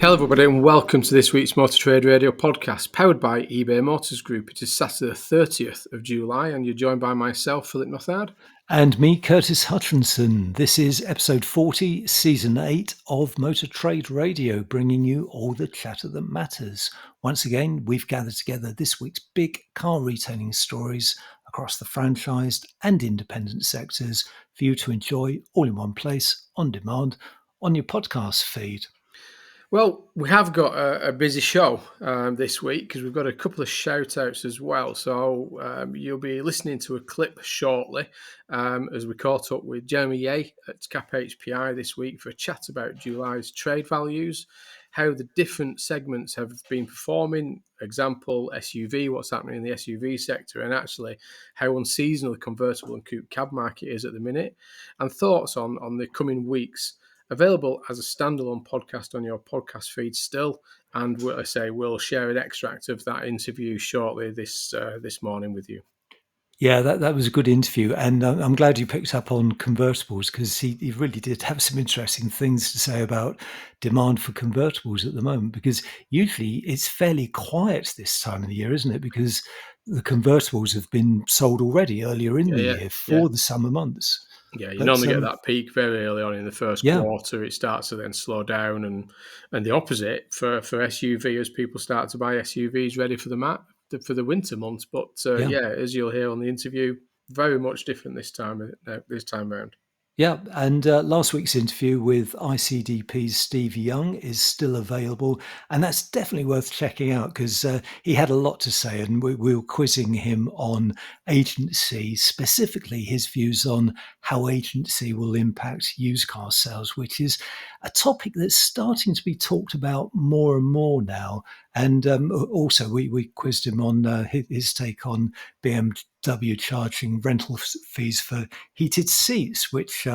Hello everybody and welcome to this week's Motor Trade Radio podcast powered by eBay Motors Group. It is Saturday the 30th of July and you're joined by myself, Philip Nothard. And me, Curtis Hutchinson. This is episode 40, season 8 of Motor Trade Radio, bringing you all the chatter that matters. Once again, we've gathered together this week's big car retailing stories across the franchised and independent sectors for you to enjoy all in one place, on demand, on your podcast feed. Well, we have got a busy show this week because we've got a couple of shout outs as well. So you'll be listening to a clip shortly as we caught up with Jeremy Yea at CAP HPI this week for a chat about July's trade values, how the different segments have been performing, example, SUV, what's happening in the SUV sector, and actually how unseasonal the convertible and coupe cab market is at the minute, and thoughts on the coming weeks. Available as a standalone podcast on your podcast feed still, and we'll share an extract of that interview shortly this morning with you. Yeah, that was a good interview, and I'm glad you picked up on convertibles because he really did have some interesting things to say about demand for convertibles at the moment, because usually it's fairly quiet this time of the year, isn't it? Because the convertibles have been sold already earlier in the year for the summer months. Yeah, you normally get that peak very early on in the first quarter. It starts to then slow down, and the opposite for SUV as people start to buy SUVs ready for the winter months. But as you'll hear on the interview, very much different this time around. Yeah, and last week's interview with ICDP's Steve Young is still available, and that's definitely worth checking out because he had a lot to say, and we were quizzing him on agency, specifically his views on how agency will impact used car sales, which is a topic that's starting to be talked about more and more now. And also, we quizzed him on his take on BMW charging rental fees for heated seats, which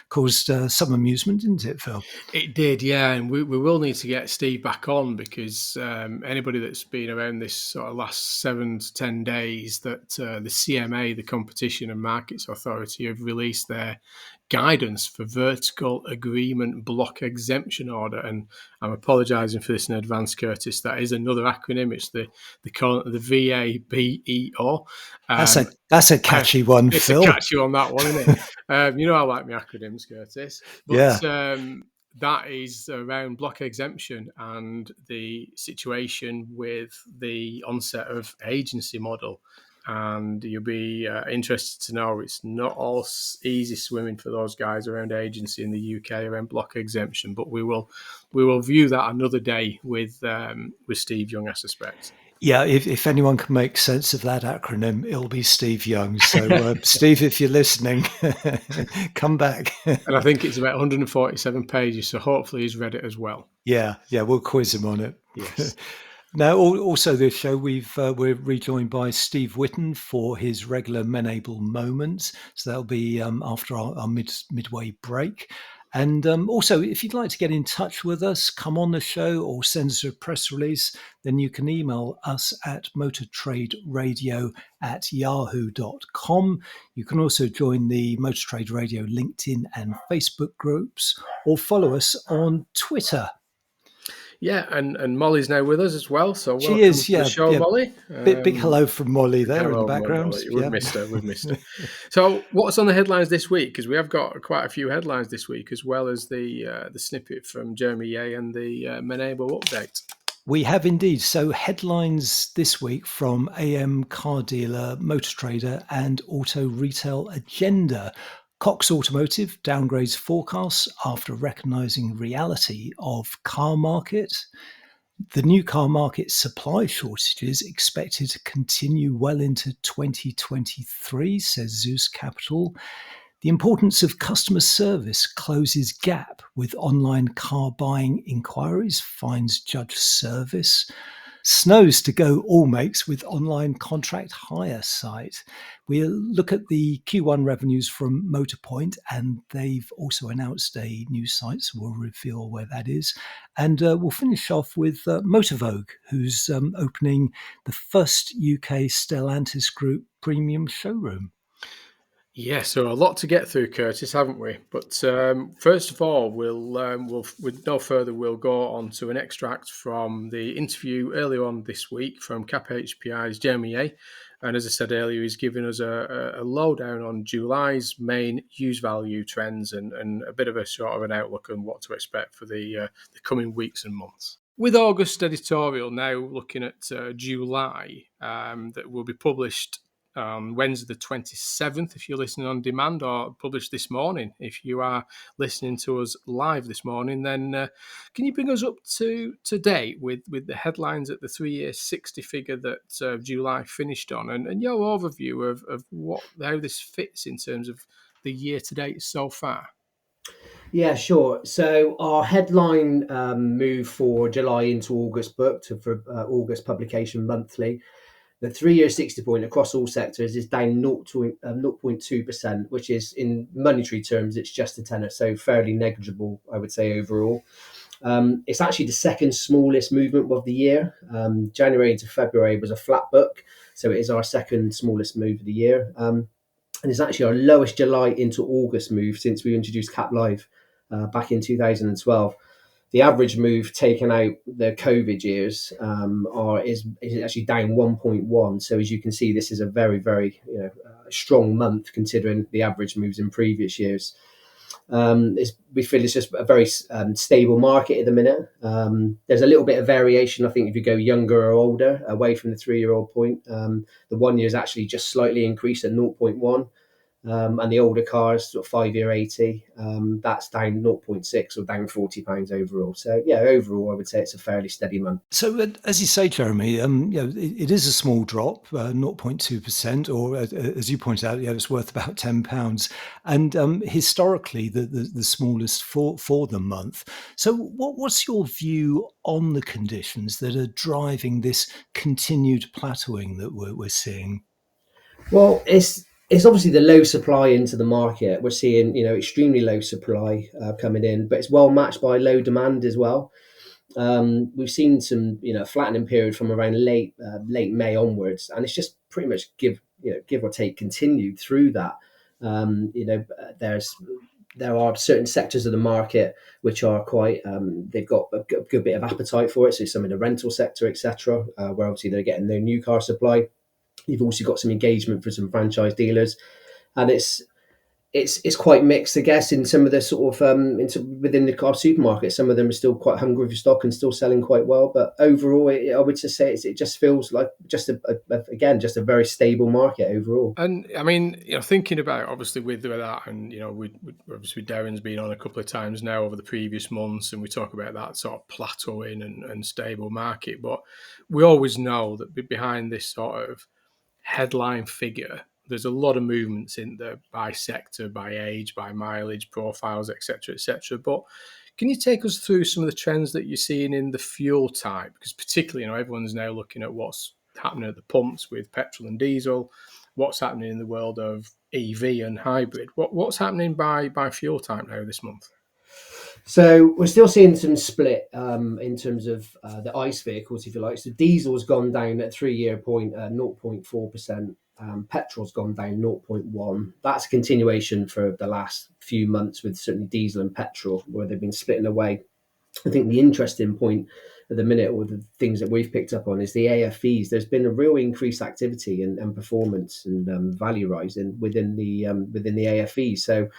caused some amusement, didn't it, Phil? It did, yeah, and we will need to get Steve back on because anybody that's been around this sort of last 7 to 10 days that the CMA, the Competition and Markets Authority, have released their guidance for vertical agreement block exemption order, and I'm apologising for this in advance, Curtis. That is another acronym. It's the VABEO. That's a catchy one, it's Phil. It's a catchy one, that one, isn't it? I like my acronyms, Curtis. But, that is around block exemption and the situation with the onset of agency model. And you'll be interested to know it's not all easy swimming for those guys around agency in the UK around block exemption. But we will view that another day with Steve Young, I suspect. Yeah, if anyone can make sense of that acronym, it'll be Steve Young. So, Steve, if you're listening, come back. And I think it's about 147 pages, so hopefully he's read it as well. Yeah, we'll quiz him on it. Yes. Now, also this show, we're rejoined by Steve Whitten for his regular Men-Able Moments. So that'll be after our midway break. And also, if you'd like to get in touch with us, come on the show or send us a press release, then you can email us at motortraderadio@yahoo.com. You can also join the Motor Trade Radio LinkedIn and Facebook groups or follow us on Twitter. Yeah, and Molly's now with us as well. So she is, to the show, Molly. Big hello from Molly there in the background. We've missed her. So what's on the headlines this week? Because we have got quite a few headlines this week, as well as the snippet from Jeremy Yea and the Men-Able update. We have indeed. So headlines this week from AM Car Dealer, Motor Trader and Auto Retail Agenda. Cox Automotive downgrades forecasts after recognising reality of car market. The new car market supply shortages expected to continue well into 2023, says Zeus Capital. The importance of customer service closes gap with online car buying inquiries, finds Judge Service. Snows to go all makes with online contract hire site. We'll look at the Q1 revenues from Motorpoint, and they've also announced a new site, so we'll reveal where that is. And we'll finish off with Motorvogue, who's opening the first UK Stellantis Group premium showroom. Yeah, so a lot to get through, Curtis, haven't we? But first of all, we'll with no further, we'll go on to an extract from the interview earlier on this week from Cap HPI's Jeremy Yea. And as I said earlier, he's given us a lowdown on July's main use value trends and a bit of a sort of an outlook on what to expect for the coming weeks and months. With August editorial now looking at July, that will be published Wednesday the 27th if you're listening on demand, or published this morning if you are listening to us live this morning, then can you bring us up to date with the headlines at the 3-year 60 figure that July finished on, and your overview of what how this fits in terms of the year to date so far? Yeah, sure. So our headline move for July into August booked for August publication monthly. The 3-year 60 point across all sectors is down 0.2%, which is in monetary terms, it's just a tenner, so fairly negligible, I would say, overall. It's actually the second smallest movement of the year. January to February was a flat book, so it is our second smallest move of the year. And it's actually our lowest July into August move since we introduced Cap Live back in 2012. The average move taken out the COVID years is actually down 1.1. So as you can see, this is a very strong month considering the average moves in previous years. We feel it's just a very stable market at the minute. There's a little bit of variation, I think, if you go younger or older, away from the 3-year-old point. The 1 year is actually just slightly increased at 0.1. And the older cars, sort of 5-year 80, that's down 0.6 or down £40 overall. So yeah, overall, I would say it's a fairly steady month. So as you say, Jeremy, it is a small drop, 0.2%, or as you pointed out, it's worth about £10, and historically the smallest for the month. So what's your view on the conditions that are driving this continued plateauing that we're seeing? Well, it's obviously the low supply into the market. We're seeing extremely low supply coming in, but it's well matched by low demand as well. We've seen some flattening period from around late May onwards, and it's just pretty much give or take continued through that. There are certain sectors of the market which are quite they've got a good bit of appetite for it. So some in the rental sector, etc., where obviously they're getting no new car supply. You've also got some engagement for some franchise dealers, and it's quite mixed, I guess, in some of the sort of within the car supermarket. Some of them are still quite hungry for stock and still selling quite well, but overall, I would just say it just feels like just a very stable market overall. And I mean, thinking about obviously with that, and we obviously Darren's been on a couple of times now over the previous months, and we talk about that sort of plateauing and stable market. But we always know that behind this sort of headline figure, there's a lot of movements in there by sector, by age, by mileage, profiles, etc., etc. But can you take us through some of the trends that you're seeing in the fuel type? Because particularly, everyone's now looking at what's happening at the pumps with petrol and diesel, what's happening in the world of EV and hybrid. What's happening by fuel type now this month? So we're still seeing some split in terms of the ICE vehicles, if you like. So diesel's gone down at 3-year point 0.4%. Petrol's gone down 0.1. That's a continuation for the last few months with certainly diesel and petrol, where they've been splitting away. I think the interesting point at the minute, or the things that we've picked up on, is the AFEs. There's been a real increased activity and performance and value rising within the AFEs. So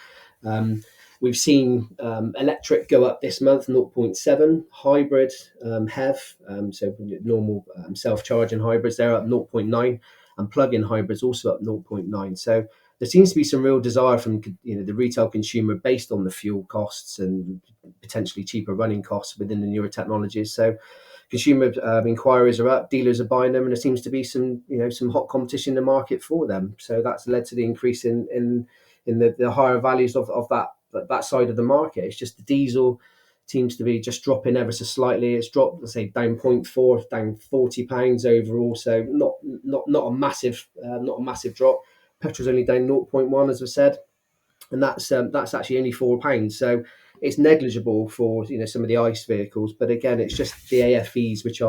we've seen electric go up this month 0.7, hybrid HEV, so normal self-charging hybrids, they're up 0.9, and plug-in hybrids also up 0.9. So there seems to be some real desire from the retail consumer based on the fuel costs and potentially cheaper running costs within the newer technologies. So consumer inquiries are up, dealers are buying them, and there seems to be some hot competition in the market for them. So that's led to the increase in the higher values of that side of the market. It's just the diesel seems to be just dropping ever so slightly. It's dropped, let's say, down 0.4, down £40 overall. So not a massive drop. Petrol's only down 0.1, as I said, and that's actually only £4. So it's negligible for some of the ICE vehicles, but again, it's just the AFEs which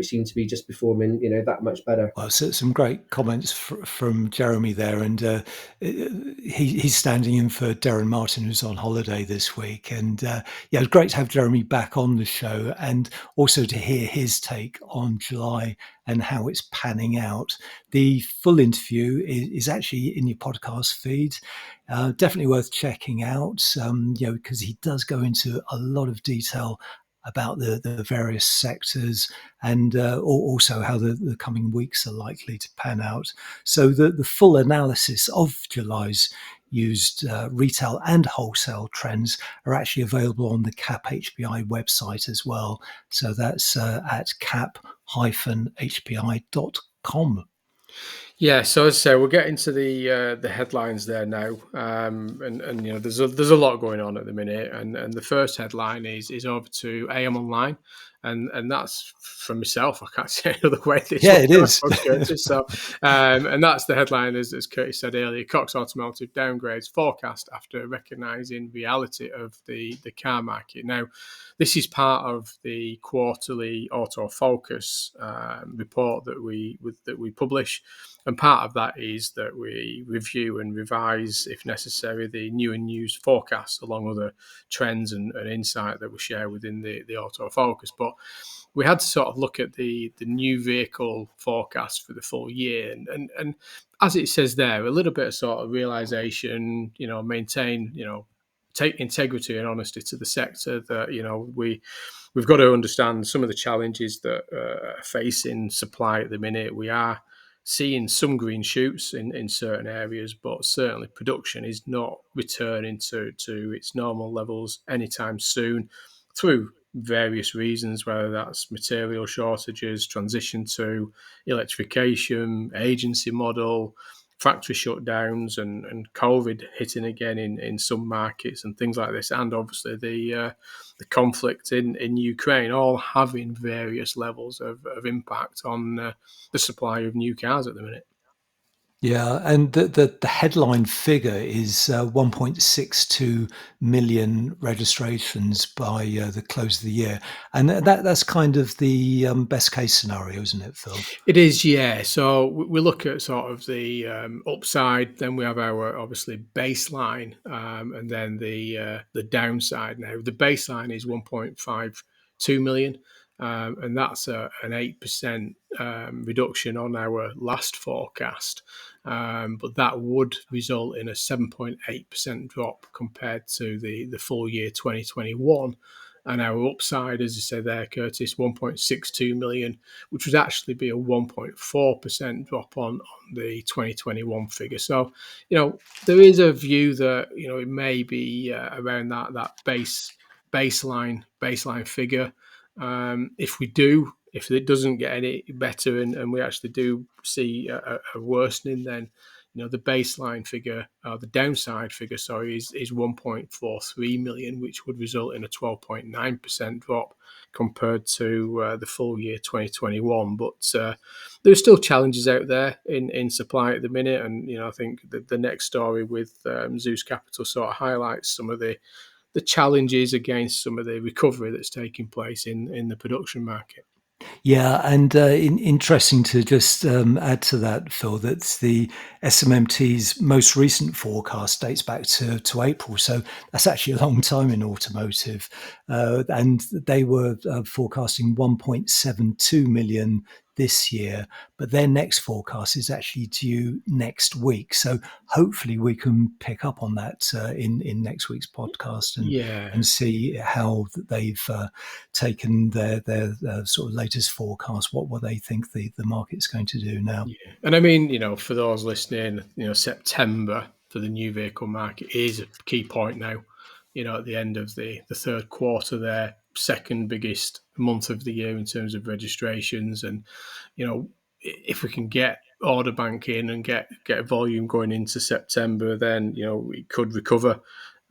seem to be just performing that much better. Well, so some great comments from Jeremy there, and he's standing in for Darren Martin, who's on holiday this week. And yeah, it was great to have Jeremy back on the show, and also to hear his take on July and how it's panning out. The full interview is actually in your podcast feed. Definitely worth checking out, because he does go into a lot of detail about the various sectors, and also how the coming weeks are likely to pan out. So the full analysis of July's used retail and wholesale trends are actually available on the CAP HPI website as well. So that's at cap-hpi.com. Yeah, so as I say, we'll get into the headlines there now, and there's a lot going on at the minute, and the first headline is over to AM Online, and that's from myself. I can't say another way. Yeah, it is. So, and that's the headline, as Curtis said earlier. Cox Automotive downgrades forecast after recognising reality of the car market. Now, this is part of the quarterly Auto Focus report that we publish. And part of that is that we review and revise, if necessary, the new and used forecasts along other trends and insight that we share within the Auto Focus. But we had to sort of look at the new vehicle forecast for the full year. And as it says there, a little bit of sort of realisation, maintain, take integrity and honesty to the sector that, we've got to understand some of the challenges that are facing supply at the minute. We are seeing some green shoots in certain areas, but certainly production is not returning to its normal levels anytime soon through various reasons, whether that's material shortages, transition to electrification, agency model, factory shutdowns, and COVID hitting again in some markets and things like this, and obviously the conflict in Ukraine, all having various levels of impact on the supply of new cars at the minute. Yeah, and the headline figure is 1.62 million registrations by the close of the year, and that's kind of the best case scenario, isn't it, Phil? It is, yeah. So we look at sort of the upside, then we have our obviously baseline, and then the downside. Now the baseline is 1.52 million. And that's an 8% reduction on our last forecast. But that would result in a 7.8% drop compared to the full year 2021. And our upside, as you said there, Curtis, 1.62 million, which would actually be a 1.4% drop on the 2021 figure. So, there is a view that, it may be around that baseline figure. If it doesn't get any better and we actually do see a worsening, then the baseline figure, the downside figure, sorry, is 1.43 million, which would result in a 12.9% drop compared to the full year 2021. But there are still challenges out there in supply at the minute, and I think the next story with Zeus Capital sort of highlights some of the challenges against some of the recovery that's taking place in the production market. Yeah, and interesting to just add to that, Phil, that the SMMT's most recent forecast dates back to April. So that's actually a long time in automotive. And they were forecasting 1.72 million this year, but their next forecast is actually due next week. So hopefully we can pick up on that in next week's podcast and see how they've taken their sort of latest forecast, what they think the market's going to do now. Yeah. And I mean, for those listening, September for the new vehicle market is a key point now. At the end of the third quarter, their second biggest month of the year in terms of registrations, and if we can get order bank in and get volume going into September, then we could recover.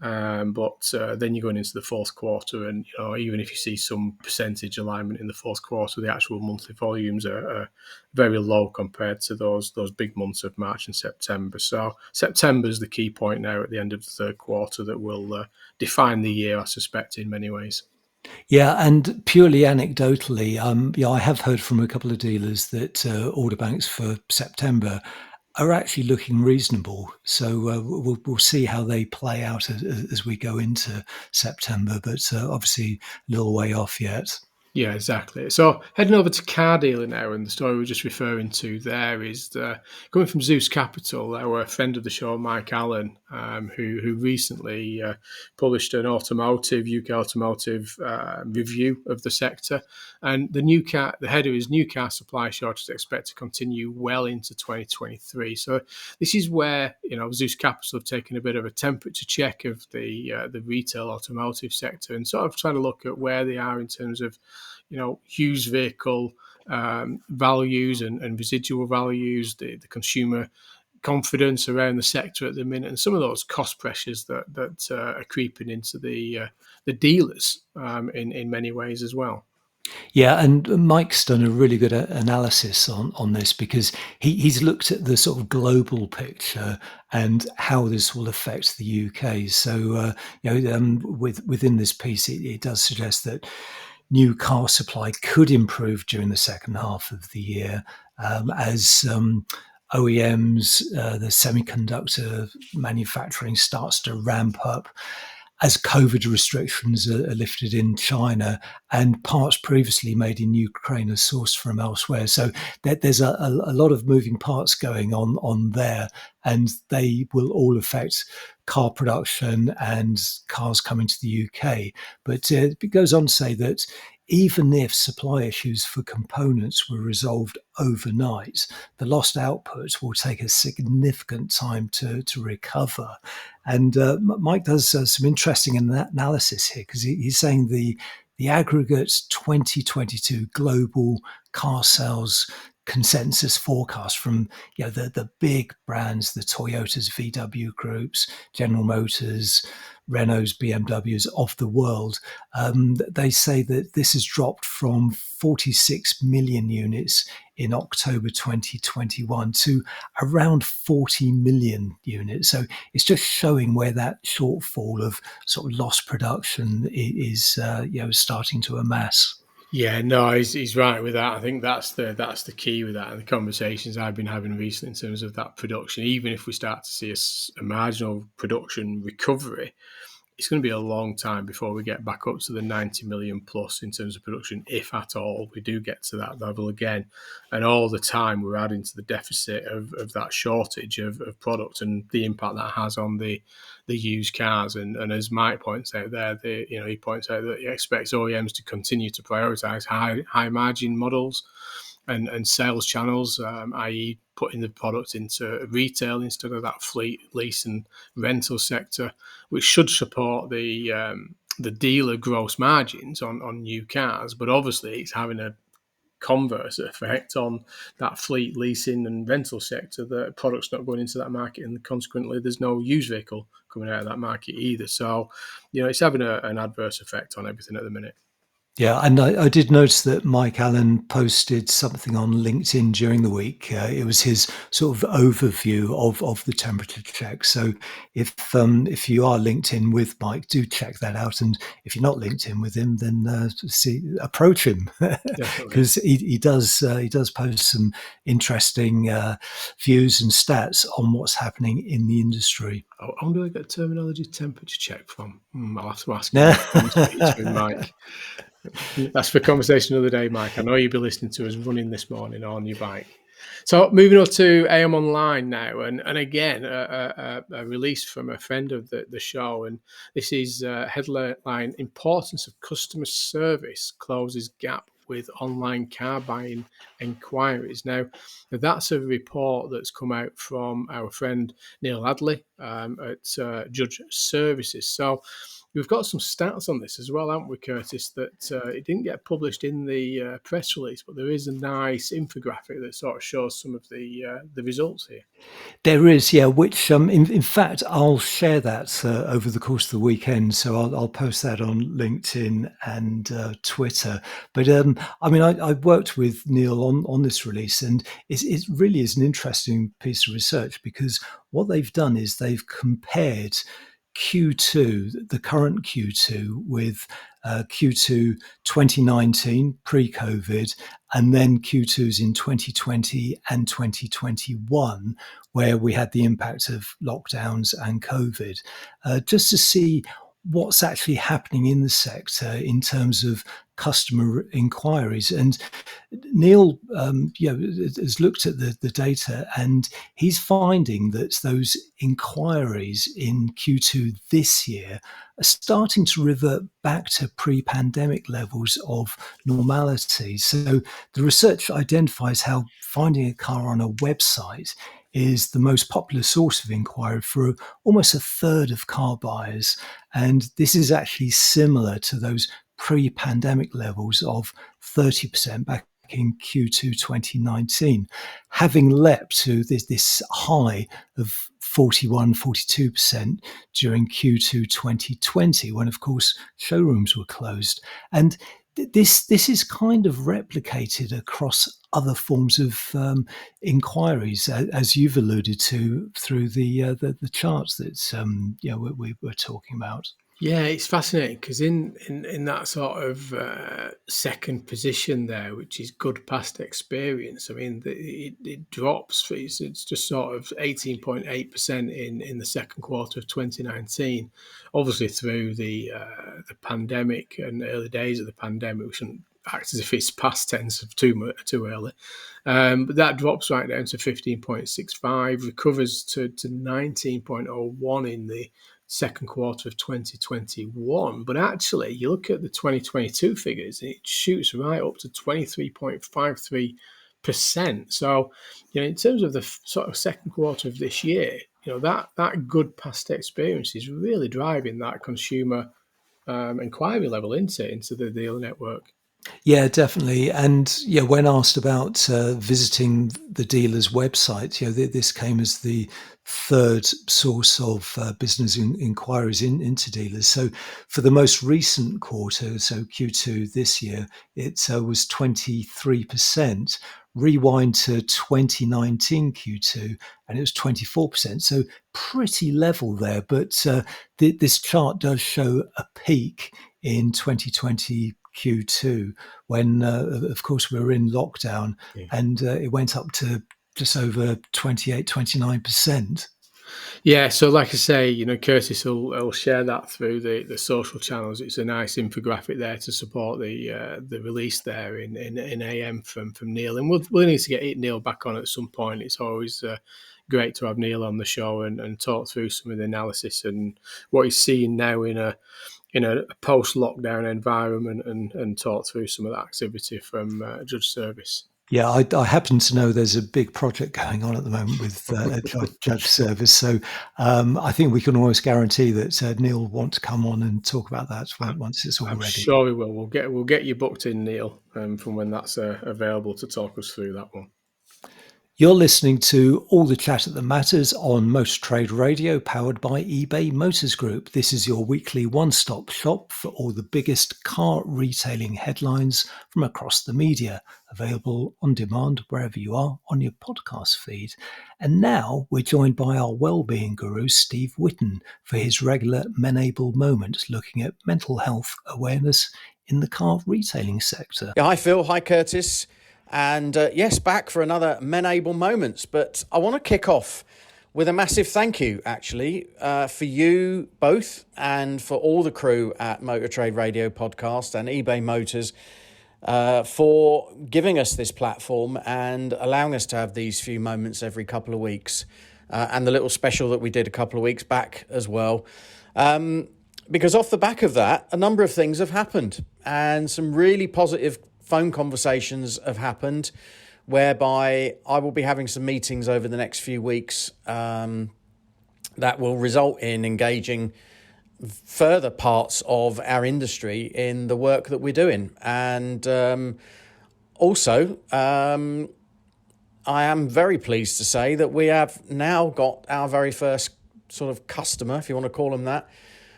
But then you're going into the fourth quarter, and even if you see some percentage alignment in the fourth quarter, the actual monthly volumes are very low compared to those big months of March and September. So September is the key point now at the end of the third quarter that will define the year, I suspect, in many ways. Yeah, and purely anecdotally, I have heard from a couple of dealers that order banks for September are actually looking reasonable. So we'll see how they play out as we go into September, but obviously a little way off yet. Yeah, exactly. So heading over to car dealer now, and the story we're just referring to there is coming from Zeus Capital, our friend of the show, Mike Allen, who recently published an UK automotive review of the sector, and the header is new car supply shortage expect to continue well into 2023. So this is where Zeus Capital have taken a bit of a temperature check of the retail automotive sector and sort of trying to look at where they are in terms of used vehicle values and residual values, the consumer confidence around the sector at the minute, and some of those cost pressures that are creeping into the dealers in many ways as well. Yeah, and Mike's done a really good analysis on this because he's looked at the sort of global picture and how this will affect the UK. So, within this piece, it does suggest that new car supply could improve during the second half of the year as OEMs, the semiconductor manufacturing starts to ramp up, as COVID restrictions are lifted in China and parts previously made in Ukraine are sourced from elsewhere. So there's a lot of moving parts going on there, and they will all affect car production and cars coming to the UK. But it goes on to say that even if supply issues for components were resolved overnight, the lost output will take a significant time to recover. And Mike does some interesting analysis here because he's saying the aggregate 2022 global car sales consensus forecast from the big brands, the Toyotas, VW groups, General Motors, Renaults, BMWs of the world, they say that this has dropped from 46 million units in October 2021 to around 40 million units. So it's just showing where that shortfall of sort of lost production is starting to amass. Yeah, no, he's right with that. I think that's the key with that, and the conversations I've been having recently in terms of that production. Even if we start to see a marginal production recovery, it's going to be a long time before we get back up to the 90 million plus in terms of production, if at all we do get to that level again. And all the time we're adding to the deficit of that shortage of product and the impact that has on the used cars. And as Mike points out there, he points out that he expects OEMs to continue to prioritise high margin models and sales channels, i.e. putting the product into retail instead of that fleet, lease and rental sector, which should support the dealer gross margins on new cars. But obviously it's having a converse effect on that fleet leasing and rental sector. The product's not going into that market, and consequently there's no used vehicle coming out of that market either. So, it's having an adverse effect on everything at the minute. Yeah, and I did notice that Mike Allen posted something on LinkedIn during the week. It was his sort of overview of the temperature check. So if you are linked in with Mike, do check that out. And if you're not linked in with him, then approach him because he does post some interesting views and stats on what's happening in the industry. I wonder where I get terminology temperature check from. I'll have to ask him when I speak to him, Mike. That's for conversation of the day, Mike. I know you'll be listening to us running this morning on your bike. So moving on to AM Online now, and again a release from a friend of the show, and this is headline: Importance of Customer Service Closes Gap with Online Car Buying Enquiries. Now, that's a report that's come out from our friend Neil Adley at Judge Services. So we've got some stats on this as well, haven't we, Curtis? That it didn't get published in the press release, but there is a nice infographic that sort of shows some of the results here. There is, yeah, which in fact, I'll share that over the course of the weekend. So I'll post that on LinkedIn and Twitter. But I mean, I worked with Neil on this release, and it really is an interesting piece of research, because what they've done is they've compared Q2, the current Q2, with Q2 2019 pre-COVID, and then Q2s in 2020 and 2021, where we had the impact of lockdowns and COVID, just to see what's actually happening in the sector in terms of customer inquiries. And Neil has looked at the data, and he's finding that those inquiries in Q2 this year are starting to revert back to pre-pandemic levels of normality. So the research identifies how finding a car on a website is the most popular source of inquiry for almost a third of car buyers. And this is actually similar to those pre-pandemic levels of 30% back in Q2 2019, having leapt to this high of 42% during Q2 2020, when, of course, showrooms were closed. And this is kind of replicated across other forms of inquiries, as you've alluded to through the charts that we were talking about. Yeah, it's fascinating because in that sort of second position there, which is good past experience, I mean, it drops. It's just sort of 18.8% in the second quarter of 2019. Obviously, through the pandemic and early days of the pandemic, we shouldn't act as if it's past tense of too early. But that drops right down to 15.65, recovers to 19.01 in the second quarter of 2021. But actually, you look at the 2022 figures, and it shoots right up to 23.53%. So, in terms of the sort of second quarter of this year, that good past experience is really driving that consumer inquiry level into the dealer network. Yeah, definitely. And when asked about visiting the dealer's website, this came as the third source of business inquiries into dealers. So for the most recent quarter, so Q2 this year, it was 23%. Rewind to 2019 Q2, and it was 24%. So pretty level there. But this chart does show a peak in 2020 Q2, when, of course, we were in lockdown, and it went up to just over 29%. Yeah, so like I say, Curtis will share that through the social channels. It's a nice infographic there to support the release there in AM from Neil, and we'll need to get Neil back on at some point. It's always great to have Neil on the show and talk through some of the analysis and what he's seeing now in a post-lockdown environment, and talk through some of that activity from Judge Service. Yeah, I happen to know there's a big project going on at the moment with Judge Service. So I think we can almost guarantee that Neil will want to come on and talk about that once it's all ready. I'm sure we will. We'll get you booked in, Neil, from when that's available to talk us through that one. You're listening to All the Chatter That Matters on Motor Trade Radio, powered by eBay Motors Group. This is your weekly one-stop shop for all the biggest car retailing headlines from across the media, available on demand wherever you are on your podcast feed. And now we're joined by our wellbeing guru, Steve Whitten, for his regular Men-Able Moment, looking at mental health awareness in the car retailing sector. Yeah, hi, Phil. Hi, Curtis. And yes, back for another Men-Able Moments. But I want to kick off with a massive thank you, actually, for you both and for all the crew at Motor Trade Radio Podcast and eBay Motors for giving us this platform and allowing us to have these few moments every couple of weeks. And the little special that we did a couple of weeks back as well. Because off the back of that, a number of things have happened, and some really positive phone conversations have happened, whereby I will be having some meetings over the next few weeks that will result in engaging further parts of our industry in the work that we're doing. And also, I am very pleased to say that we have now got our very first sort of customer, if you want to call them that,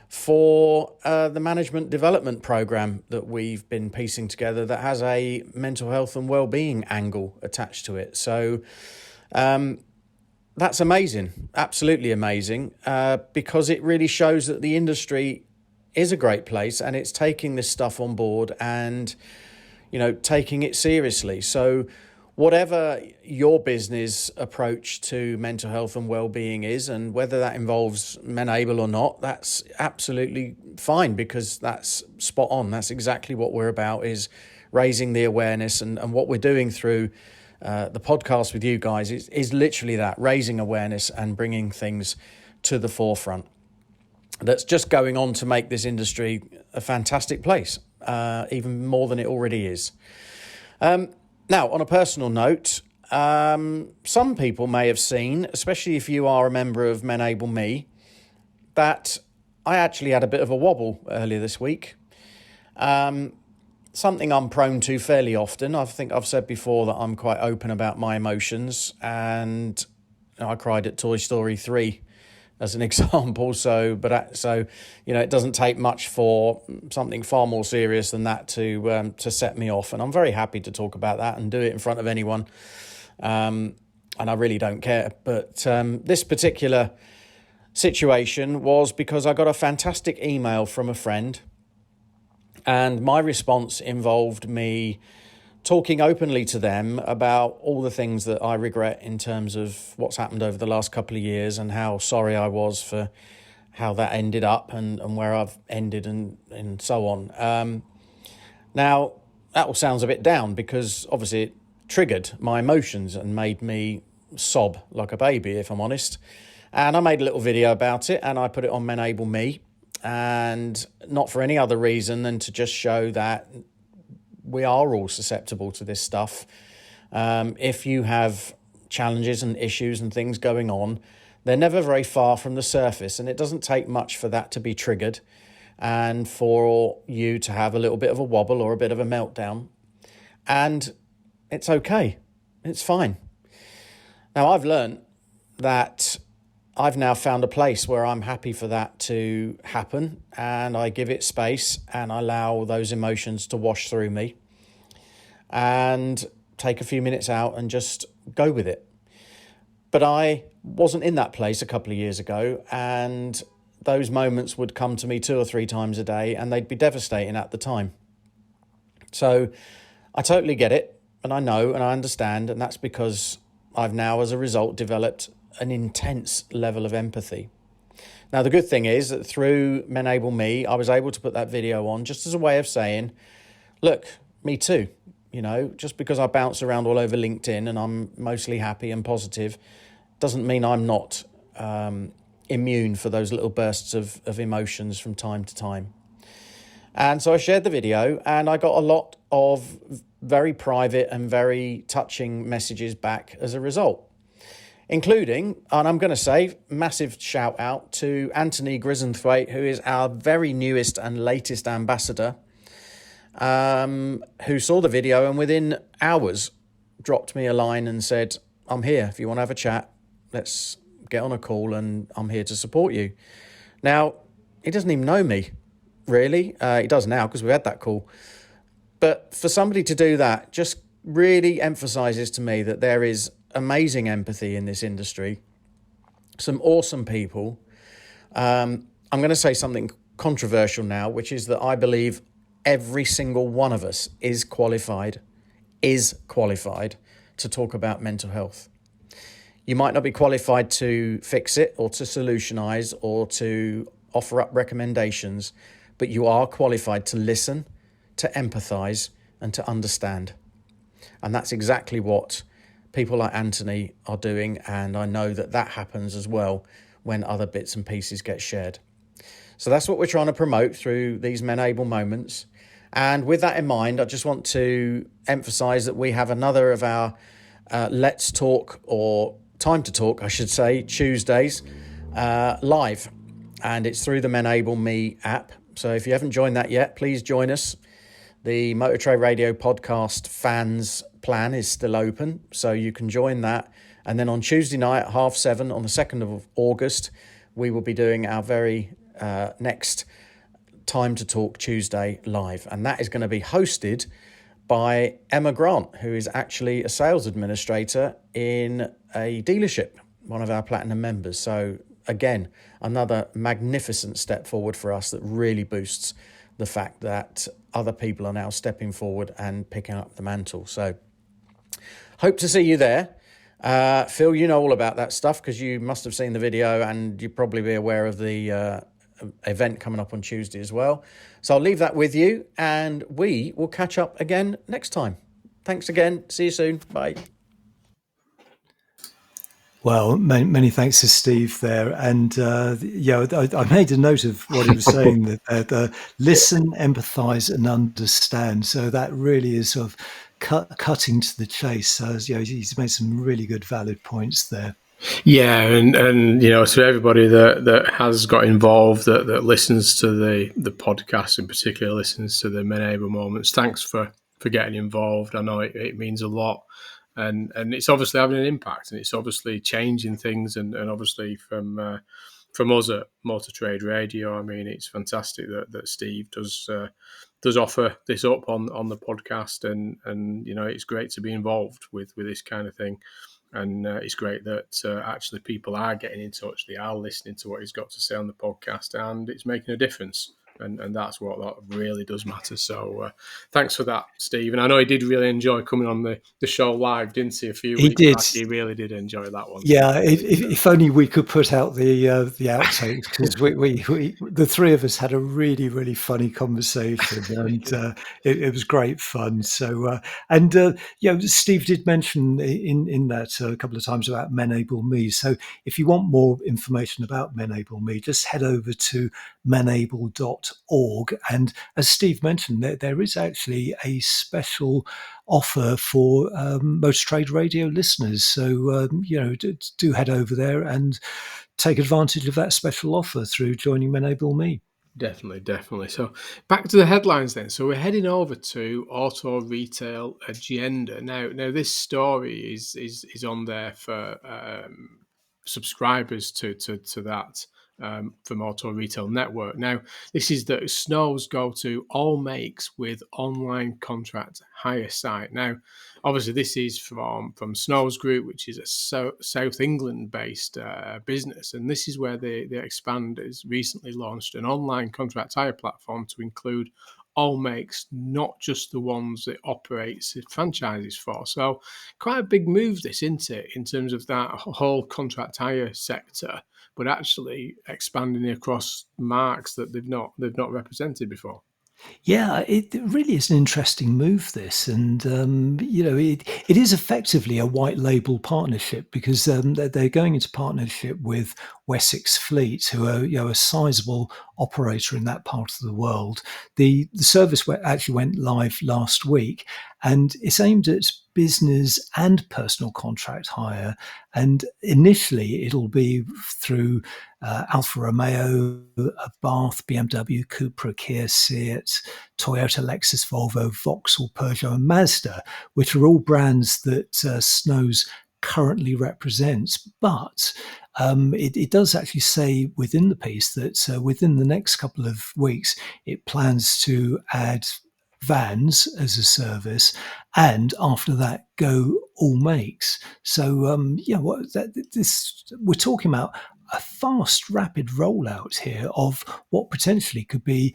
for the management development program that we've been piecing together that has a mental health and well-being angle attached to it. So that's amazing, absolutely amazing, because it really shows that the industry is a great place and it's taking this stuff on board and, you know, taking it seriously. So whatever your business approach to mental health and well-being is, and whether that involves MenAble or not, that's absolutely fine, because that's spot on. That's exactly what we're about, is raising the awareness. And what we're doing through the podcast with you guys is literally that, raising awareness and bringing things to the forefront. That's just going on to make this industry a fantastic place, even more than it already is. Now, on a personal note, some people may have seen, especially if you are a member of MenAble Me, that I actually had a bit of a wobble earlier this week. Something I'm prone to fairly often. I think I've said before that I'm quite open about my emotions, and I cried at Toy Story 3 as an example. So you know, it doesn't take much for something far more serious than that to set me off. And I'm very happy to talk about that and do it in front of anyone. And I really don't care. But this particular situation was because I got a fantastic email from a friend, and my response involved me talking openly to them about all the things that I regret in terms of what's happened over the last couple of years, and how sorry I was for how that ended up and where I've ended and so on. Now, that all sounds a bit down, because obviously it triggered my emotions and made me sob like a baby, if I'm honest. And I made a little video about it, and I put it on MenAble Me, and not for any other reason than to just show that we are all susceptible to this stuff. If you have challenges and issues and things going on, they're never very far from the surface, and it doesn't take much for that to be triggered and for you to have a little bit of a wobble or a bit of a meltdown. And it's okay. It's fine. Now, I've learned that I've now found a place where I'm happy for that to happen, and I give it space and I allow those emotions to wash through me and take a few minutes out and just go with it. But I wasn't in that place a couple of years ago, and those moments would come to me 2 or 3 times a day, and they'd be devastating at the time. So I totally get it, and I know and I understand, and that's because I've now, as a result, developed an intense level of empathy. Now, the good thing is that through MenAble Me, I was able to put that video on just as a way of saying, look, me too. You know, just because I bounce around all over LinkedIn and I'm mostly happy and positive doesn't mean I'm not immune for those little bursts of emotions from time to time. And so I shared the video, and I got a lot of very private and very touching messages back as a result, including, and I'm going to say, massive shout out to Anthony Grisenthwaite, who is our very newest and latest ambassador, who saw the video and within hours dropped me a line and said, I'm here. If you want to have a chat, let's get on a call, and I'm here to support you. Now, he doesn't even know me, really. He does now, because we had that call. But for somebody to do that just really emphasizes to me that there is amazing empathy in this industry, some awesome people. I'm going to say something controversial now, which is that I believe every single one of us is qualified to talk about mental health. You might not be qualified to fix it or to solutionize or to offer up recommendations, but you are qualified to listen, to empathize, and to understand. And that's exactly what people like Anthony are doing, and I know that that happens as well when other bits and pieces get shared. So that's what we're trying to promote through these MenAble moments. And with that in mind, I just want to emphasize that we have another of our Let's Talk, or Time to Talk, I should say, Tuesdays live. and it's through the Menable Me app. So if you haven't joined that yet, please join us. The Motor Trade Radio podcast fans plan is still open, so you can join that. And then on Tuesday night at 7:30 on the 2nd of August, we will be doing our very next Time to Talk Tuesday live. And that is going to be hosted by Emma Grant, who is actually a sales administrator in a dealership, one of our Platinum members. So again, another magnificent step forward for us that really boosts the fact that other people are now stepping forward and picking up the mantle. So hope to see you there. Phil, you know all about that stuff because you must have seen the video and you'll probably be aware of the event coming up on Tuesday as well. So I'll leave that with you and we will catch up again next time. Thanks again. See you soon. Bye. Well, many thanks to Steve there. And I made a note of what he was saying, that listen, empathise and understand. So that really is sort of cutting to the chase. So he's made some really good, valid points there. Yeah, and to everybody that has got involved, that listens to the podcast, in particular listens to the Menable Moments, thanks for getting involved. I know it means a lot. And it's obviously having an impact, and it's obviously changing things. And obviously from us at Motor Trade Radio, I mean, it's fantastic that Steve does offer this up on the podcast, and it's great to be involved with this kind of thing. And it's great that actually people are getting in touch, they are listening to what he's got to say on the podcast, and it's making a difference. And that's what that really does matter. So thanks for that, Steve. And I know he did really enjoy coming on the show live, didn't he? A few weeks back. He really did enjoy that one. Yeah, if only we could put out the outtakes, because we the three of us had a really, really funny conversation, and it was great fun. So Steve did mention in that a couple of times about Menable Me. So if you want more information about Menable Me, just head over to menable.org. And as Steve mentioned, there is actually a special offer for Motor Trade Radio listeners. So, do head over there and take advantage of that special offer through joining Menable Me. Definitely. So back to the headlines then. So we're heading over to Auto Retail Agenda. Now this story is on there for subscribers to that from Auto Retail Network. Now, this is that Snows go to all makes with online contract hire site. Now, obviously, this is from Snows Group, which is a South England-based business, and this is where the expanders recently launched an online contract hire platform to include all makes, not just the ones it operates franchises for. So quite a big move this, isn't it, in terms of that whole contract hire sector, but actually expanding across marks that they've not represented before. Yeah, it really is an interesting move, this. And, it is effectively a white label partnership, because they're going into partnership with Wessex Fleet, who are a sizable operator in that part of the world. The service actually went live last week, and it's aimed at business and personal contract hire. And initially, it'll be through Alfa Romeo, Bath, BMW, Cupra, Kia, Seat, Toyota, Lexus, Volvo, Vauxhall, Peugeot, and Mazda, which are all brands that Snows currently represents. But it does actually say within the piece that within the next couple of weeks, it plans to add vans as a service, and after that go all makes. So we're talking about a fast, rapid rollout here of what potentially could be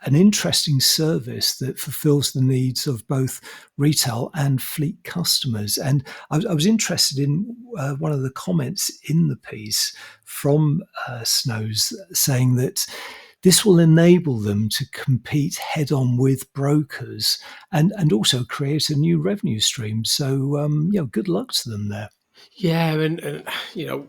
an interesting service that fulfills the needs of both retail and fleet customers. And I was interested in one of the comments in the piece from Snows, saying that this will enable them to compete head-on with brokers and also create a new revenue stream. So, good luck to them there. Yeah, and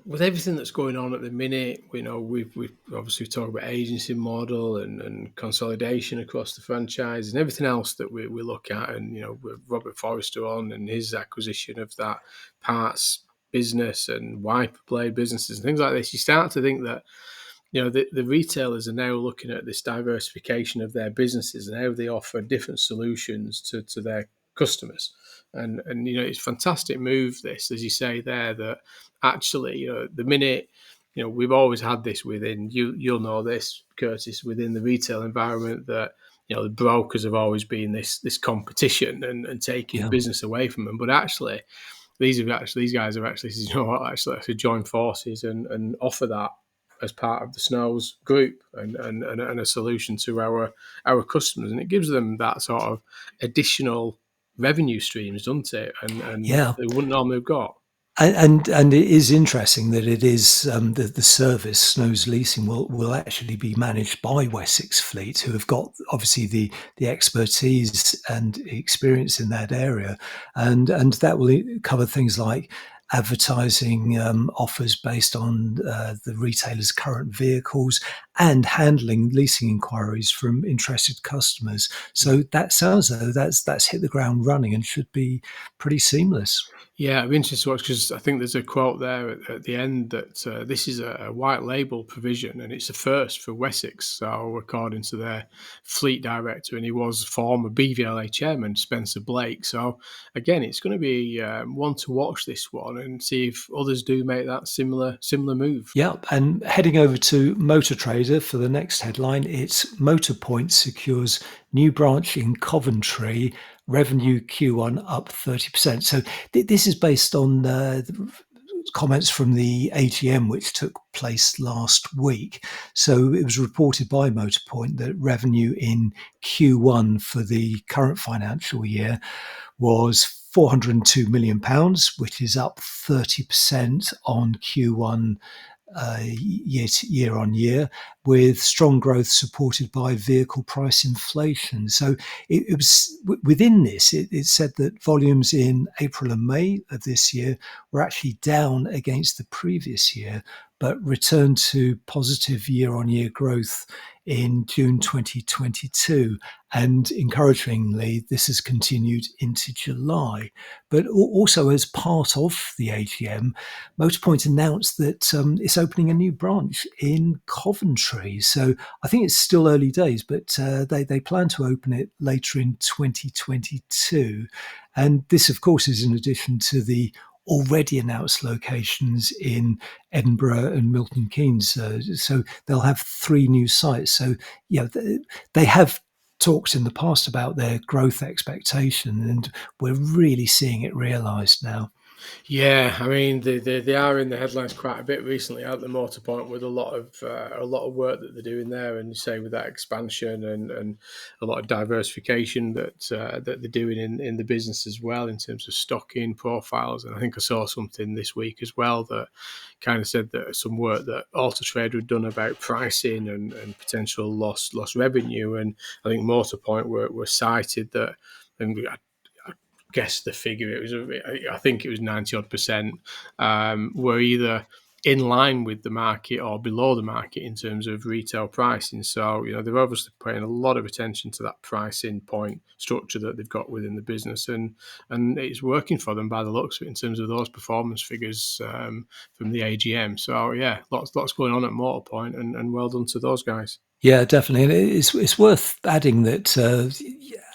with everything that's going on at the minute, we've obviously talked about agency model and consolidation across the franchise and everything else that we look at, and with Robert Forrester on and his acquisition of that parts business and wiper blade businesses and things like this, you start to think that the retailers are now looking at this diversification of their businesses and how they offer different solutions to their customers. And it's a fantastic move, this, as you say there, that actually, the minute, we've always had this within, you'll know this, Curtis, within the retail environment, that the brokers have always been this competition and taking business away from them. But actually, these guys have actually said, actually join forces and offer that as part of the Snows group and a solution to our customers, and it gives them that sort of additional revenue streams, doesn't it? And they wouldn't normally have got. And it is interesting that it is the service Snows Leasing will actually be managed by Wessex Fleet, who have got obviously the expertise and experience in that area, and that will cover things like advertising offers based on the retailer's current vehicles and handling leasing inquiries from interested customers. So that sounds though that's hit the ground running and should be pretty seamless. Yeah, it'd be interesting to watch, because I think there's a quote there at the end that this is a white label provision and it's a first for Wessex. So according to their fleet director, and he was former BVLA chairman, Spencer Blake. So again, it's going to be one to watch, this one, and see if others do make that similar move. Yep, and heading over to Motor Trader for the next headline, it's Motorpoint secures new branch in Coventry, revenue Q1 up 30%. So this is based on comments from the AGM, which took place last week. So it was reported by Motorpoint that revenue in Q1 for the current financial year was £402 million, which is up 30% on Q1 year on year, with strong growth supported by vehicle price inflation. So it was within this, it said that volumes in April and May of this year were actually down against the previous year, but returned to positive year-on-year growth in June 2022. And encouragingly, this has continued into July. But also as part of the AGM, Motorpoint announced that it's opening a new branch in Coventry. So I think it's still early days, but they plan to open it later in 2022. And this, of course, is in addition to the already announced locations in Edinburgh and Milton Keynes. So they'll have 3 new sites. So, they have talked in the past about their growth expectation, and we're really seeing it realised now. Yeah, I mean they are in the headlines quite a bit recently at the Motorpoint, with a lot of work that they're doing there, and you say with that expansion and a lot of diversification that they're doing in the business as well, in terms of stocking profiles. And I think I saw something this week as well that kind of said that some work that Auto Trader had done about pricing and potential lost revenue, and I think Motorpoint were cited that, and guess the figure, I think it was 90 odd percent were either in line with the market or below the market in terms of retail pricing. So they're obviously paying a lot of attention to that pricing point structure that they've got within the business, and it's working for them by the looks of it in terms of those performance figures from the AGM. So yeah, lots going on at Motorpoint, and well done to those guys. Yeah, definitely. And it's worth adding that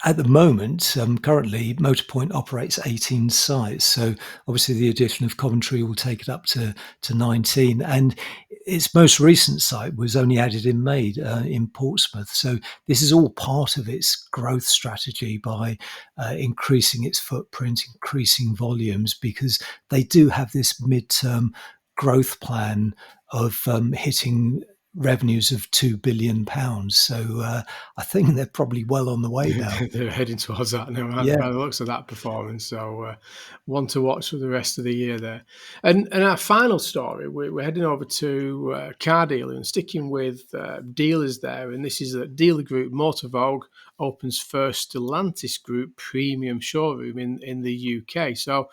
at the moment, currently, Motorpoint operates 18 sites. So obviously the addition of Coventry will take it up to 19. And its most recent site was only added in May in Portsmouth. So this is all part of its growth strategy by increasing its footprint, increasing volumes, because they do have this midterm growth plan of hitting revenues of £2 billion. So I think they're probably well on the way now. They're heading towards that now, Yeah. by the looks of that performance. So one to watch for the rest of the year there. And our final story, we're heading over to car dealer and sticking with dealers there. And this is that dealer group Motor Vogue opens first Stellantis Group premium showroom in the UK. So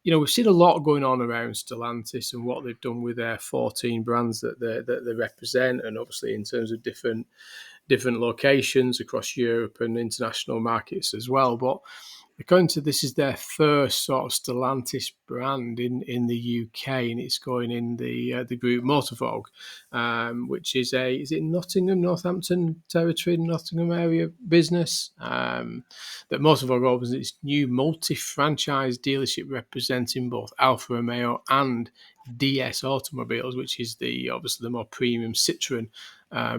we've seen a lot going on around Stellantis and what they've done with their 14 brands that they represent, and obviously in terms of different locations across Europe and international markets as well. But according to this, is their first sort of Stellantis brand in the UK, and it's going in the group Motorvogue, which is is it Nottingham, Northampton territory, Nottingham area business. That Motorvogue opens its new multi-franchise dealership representing both Alfa Romeo and DS Automobiles, which is obviously the more premium Citroen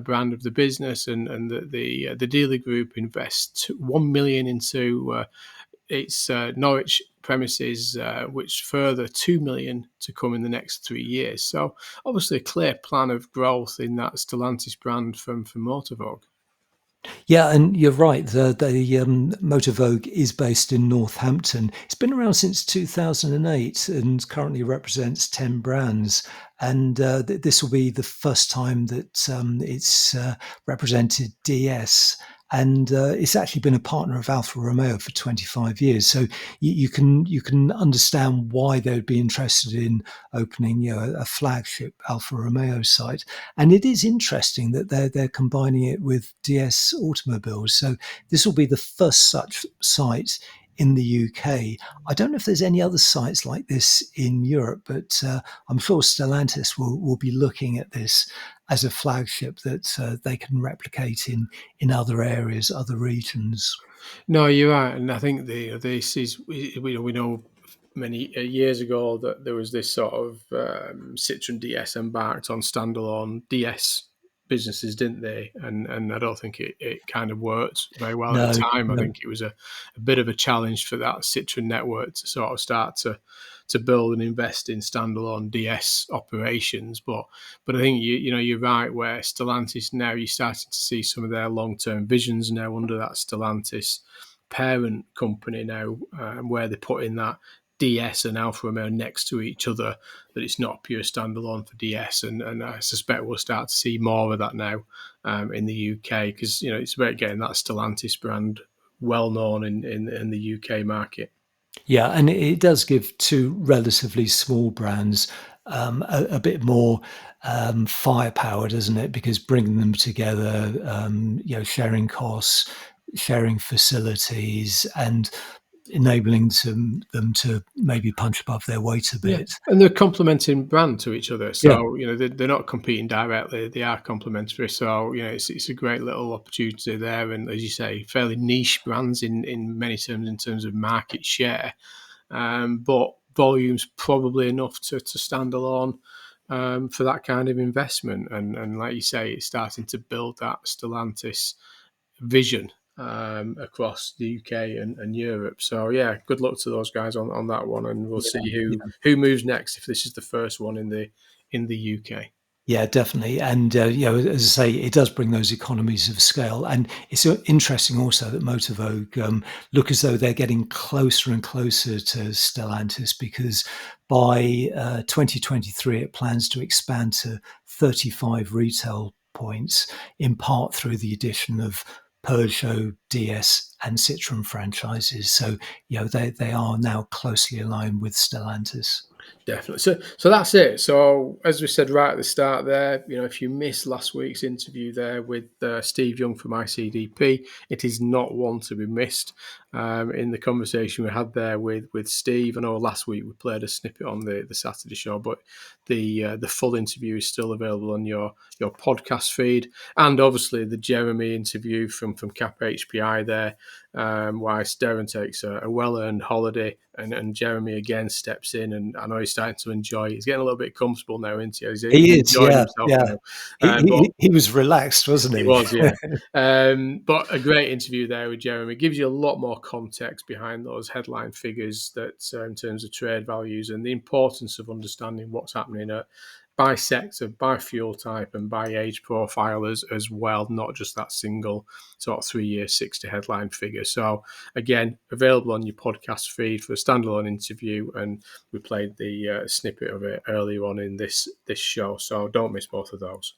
brand of the business, and the dealer group invests 1 million into its Norwich premises, which further 2 million to come in the next 3 years. So obviously a clear plan of growth in that Stellantis brand from Motorvogue. Yeah, and you're right. The Motorvogue is based in Northampton. It's been around since 2008 and currently represents 10 brands. And this will be the first time that it's represented DS. And it's actually been a partner of Alfa Romeo for 25 years. So you can understand why they would be interested in opening a flagship Alfa Romeo site. And it is interesting that they're combining it with DS automobiles. So this will be the first such site in the UK. I don't know if there's any other sites like this in Europe, but I'm sure Stellantis will be looking at this as a flagship that they can replicate in other areas, other regions. No, you're right, and I think this is we know many years ago that there was this sort of Citroen DS embarked on standalone DS businesses, didn't they? And I don't think it kind of worked very well at No, the time. I no. think it was a bit of a challenge for that Citroen network to sort of start to build and invest in standalone DS operations. But I think you're right, where Stellantis now, you're starting to see some of their long-term visions now under that Stellantis parent company now, where they put in that DS and Alfa Romeo next to each other, that it's not pure standalone for DS, and I suspect we'll start to see more of that now in the UK, because it's about getting that Stellantis brand well known in the UK market. Yeah, and it does give two relatively small brands a bit more firepower, doesn't it? Because bringing them together, sharing costs, sharing facilities, and enabling them to maybe punch above their weight a Yeah, bit. and they're complementing brand to each other. Yeah. So they're not competing directly; they are complementary. So it's a great little opportunity there. And as you say, fairly niche brands in many terms, in terms of market share, but volumes probably enough to stand alone for that kind of investment. And like you say, it's starting to build that Stellantis vision across the UK and Europe. So yeah, good luck to those guys on that one, and we'll see who moves next if this is the first one in the UK. Yeah, definitely. And, as I say, it does bring those economies of scale. And it's interesting also that Motorvogue look as though they're getting closer and closer to Stellantis, because by 2023, it plans to expand to 35 retail points, in part through the addition of Peugeot, DS and Citroen franchises. So, they are now closely aligned with Stellantis. Definitely. So that's it. So as we said right at the start there, if you missed last week's interview there with Steve Young from ICDP, it is not one to be missed. In the conversation we had there with Steve, I know last week we played a snippet on the Saturday show, but the full interview is still available on your podcast feed, and obviously the Jeremy interview from Cap HPI there, whilst Darren takes a well-earned holiday, and Jeremy again steps in, and I know he's starting to enjoy it. He's getting a little bit comfortable now, isn't he? He's enjoying himself now. He was relaxed, wasn't he? He was, yeah. But a great interview there with Jeremy. It gives you a lot more context behind those headline figures that in terms of trade values, and the importance of understanding what's happening by sector, by fuel type, and by age profile as well, not just that single sort of 3 year 60 headline figure. So again, available on your podcast feed for a standalone interview, and we played the snippet of it earlier on in this show, so don't miss both of those.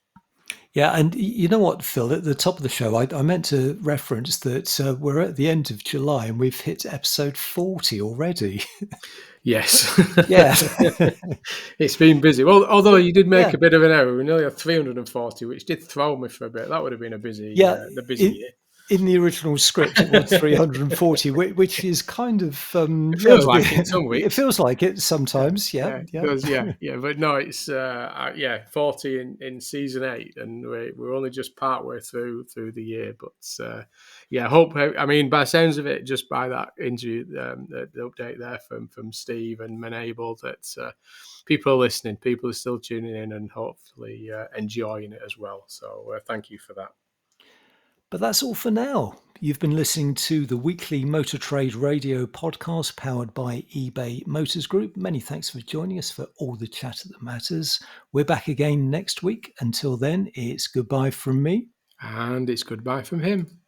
Yeah, and you know what, Phil? At the top of the show, I meant to reference that we're at the end of July and we've hit episode 40 already. Yes. Yeah. It's been busy. Well, although you did make a bit of an error. We nearly had 340, which did throw me for a bit. That would have been a busy, year. In the original script, it was 340, which is kind of It feels like it some it weeks. feels like it sometimes. Yeah. It does, yeah. But no, it's 40 in season 8, and we're only just partway through the year. But I mean, by the sounds of it, just by that interview, the update there from Steve and Menable, that people are listening, people are still tuning in, and hopefully enjoying it as well. So thank you for that. But that's all for now. You've been listening to the weekly Motor Trade Radio podcast powered by eBay Motors Group. Many thanks for joining us for all the chatter that matters. We're back again next week. Until then, it's goodbye from me. And it's goodbye from him.